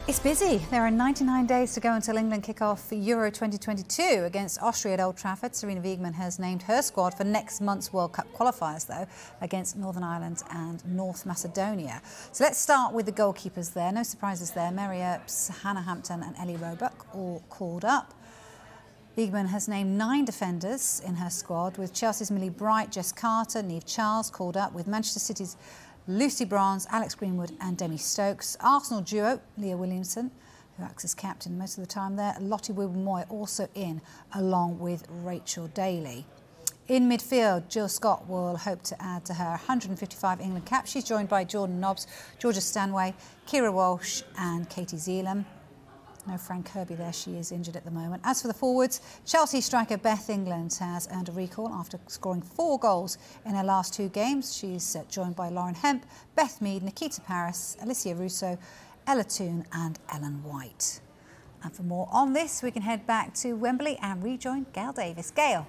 It's busy. There are 99 days to go until England kick off Euro 2022 against Austria at Old Trafford. Sarina Wiegman has named her squad for next month's World Cup qualifiers, though, against Northern Ireland and North Macedonia. So let's start with the goalkeepers there. No surprises there. Mary Earps, Hannah Hampton and Ellie Roebuck all called up. Wiegman has named 9 defenders in her squad, with Chelsea's Millie Bright, Jess Carter, Niamh Charles called up, with Manchester City's Lucy Bronze, Alex Greenwood and Demi Stokes. Arsenal duo, Leah Williamson, who acts as captain most of the time there, Lotte-Wubben Moy also in, along with Rachel Daly. In midfield, Jill Scott will hope to add to her 155 England caps. She's joined by Jordan Nobbs, Georgia Stanway, Kira Walsh and Katie Zeelan. No Fran Kirby there, she is injured at the moment. As for the forwards, Chelsea striker Beth England has earned a recall after scoring 4 goals in her last 2 games. She's joined by Lauren Hemp, Beth Mead, Nikita Paris, Alicia Russo, Ella Toone and Ellen White. And for more on this, we can head back to Wembley and rejoin Gail Davis. Gail.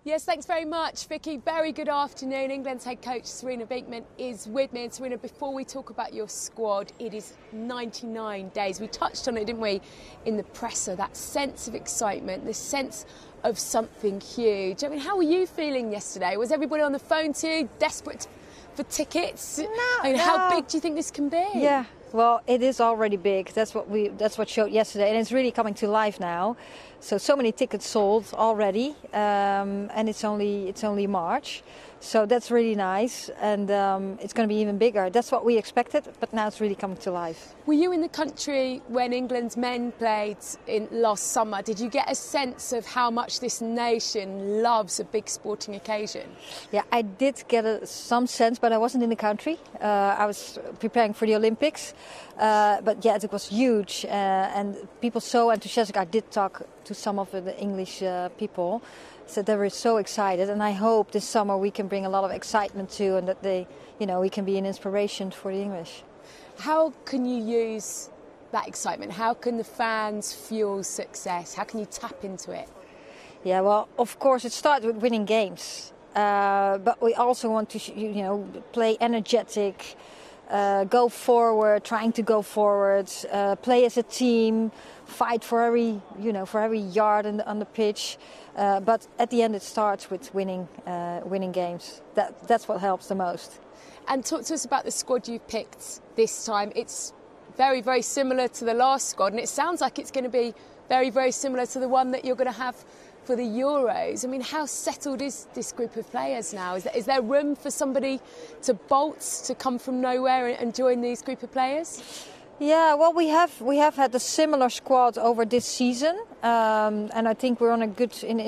Yes, thanks very much, Vicky. Very good afternoon. England's head coach Sarina Wiegman is with me. And Sarina, before we talk about your squad, it is 99 days. We touched on it, didn't we, in the presser, that sense of excitement, the sense of something huge. I mean, how were you feeling yesterday? Was everybody on the phone to you, desperate for tickets? How big do you think this can be? Yeah. Well, it is already big. That's what showed yesterday, and it's really coming to life now. So many tickets sold already, and it's only March, so that's really nice, and it's going to be even bigger. That's what we expected, but now it's really coming to life. Were you in the country when England's men played in last summer? Did you get a sense of how much this nation loves a big sporting occasion? Yeah, I did get some sense, but I wasn't in the country. I was preparing for the Olympics. But yeah, it was huge, and people so enthusiastic. I did talk to some of the English people, so they were so excited. And I hope this summer we can bring a lot of excitement too, and that we can be an inspiration for the English. How can you use that excitement? How can the fans fuel success? How can you tap into it? Yeah, well, of course it starts with winning games, but we also want to play energetic. Go forward, trying to go forward, play as a team, fight for every yard on the pitch. But at the end, it starts with winning games. That's what helps the most. And talk to us about the squad you picked this time. It's very, very similar to the last squad, and it sounds like it's going to be very, very similar to the one that you're going to have for the Euros. I mean, how settled is this group of players now? Is there room for somebody to bolt, to come from nowhere and join these group of players? Yeah, well, we have had a similar squad over this season, and I think we're in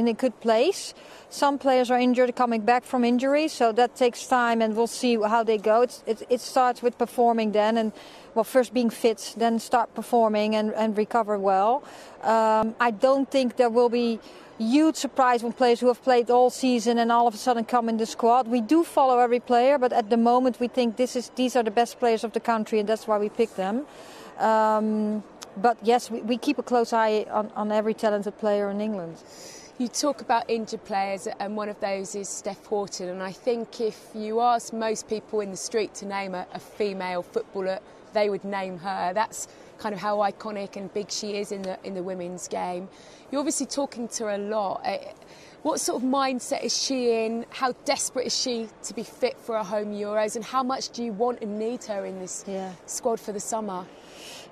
a good place. Some players are injured, coming back from injury, so that takes time, and we'll see how they go. It starts with performing then, and well, first being fit, then start performing and recover well. I don't think there will be huge surprise when players who have played all season and all of a sudden come in the squad. We do follow every player, but at the moment we think these are the best players of the country, and that's why we pick them. But yes, we keep a close eye on every talented player in England. You talk about injured players, and one of those is Steph Houghton. And I think if you ask most people in the street to name a female footballer, they would name her. That's kind of how iconic and big she is in the women's game. You're obviously talking to her a lot. What sort of mindset is she in? How desperate is she to be fit for a home Euros? And how much do you want and need her in this squad for the summer?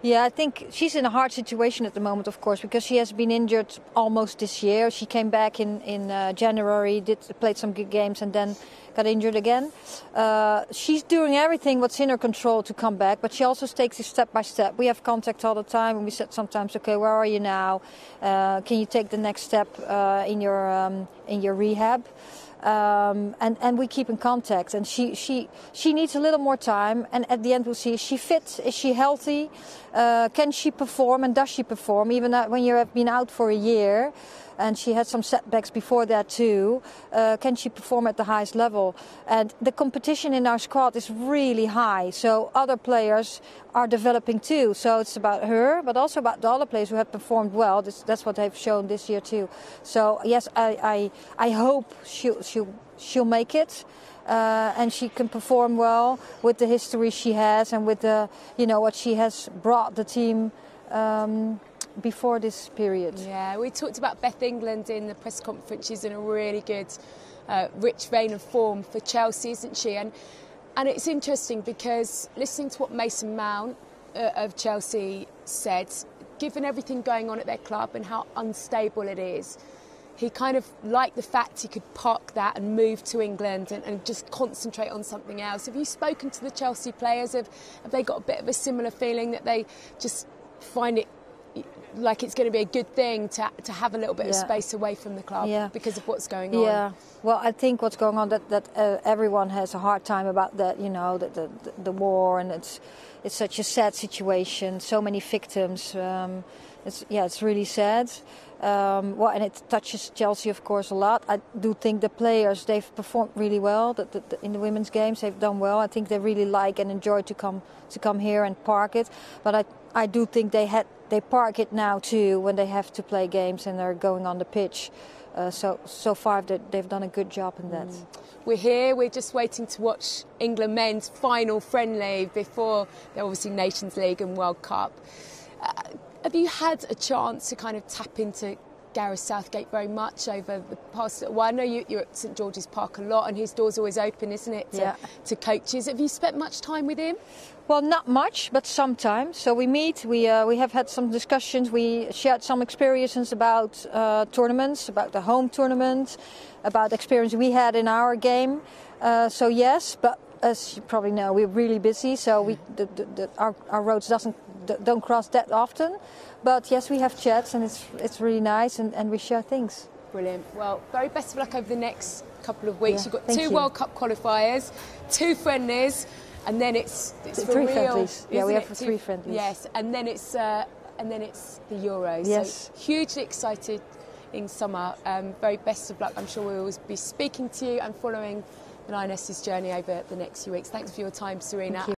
Yeah, I think she's in a hard situation at the moment, of course, because she has been injured almost this year. She came back in January, played some good games, and then got injured again. She's doing everything what's in her control to come back, but she also takes it step by step. We have contact all the time, and we said sometimes, okay, where are you now? Can you take the next step in your rehab? And we keep in contact, and she needs a little more time, and at the end we'll see, is she fit, is she healthy, can she perform, and does she perform even when you have been out for a year? And she had some setbacks before that too. Can she perform at the highest level? And the competition in our squad is really high, so other players are developing too. So it's about her, but also about the other players who have performed well. That's what they've shown this year too. So yes, I hope she'll make it. and she can perform well with the history she has and with the, you know, what she has brought the team before this period. Yeah, we talked about Beth England in the press conference. She's in a really good, rich vein of form for Chelsea, isn't she? And it's interesting because listening to what Mason Mount of Chelsea said, given everything going on at their club and how unstable it is, he kind of liked the fact he could park that and move to England and just concentrate on something else. Have you spoken to the Chelsea players? Have they got a bit of a similar feeling that they just find it like it's going to be a good thing to have a little bit of space away from the club because of what's going on? Yeah, well, I think what's going on that everyone has a hard time about that, you know, the war, and it's such a sad situation, so many victims. It's really sad. Well, and it touches Chelsea, of course, a lot. I do think the players, they've performed really well. In the women's games, they've done well. I think they really like and enjoy to come here and park it. But I do think they park it now too when they have to play games and they're going on the pitch. So far they've done a good job in that. We're here, we're just waiting to watch England men's final friendly before they're obviously Nations League and World Cup. Have you had a chance to kind of tap into Gareth Southgate very much over the past little while? I know you're at St George's Park a lot and his door's always open, isn't it, to coaches. Have you spent much time with him? Well, not much, but sometimes. So we meet, we have had some discussions, we shared some experiences about tournaments, about the home tournament, about the experience we had in our game. So yes, but as you probably know, we're really busy, so our roads don't cross that often. But yes, we have chats and it's really nice and we share things. Brilliant. Well, very best of luck over the next couple of weeks. You've got two World Cup qualifiers, 2 friendlies, and then it's for 3 real. friendlies. Yeah, we have 3 friendlies. Yes, and then it's the Euros. Yes. So hugely excited in summer. Very best of luck. I'm sure we'll always be speaking to you and following the Lionesses' journey over the next few weeks. Thanks for your time, Sarina.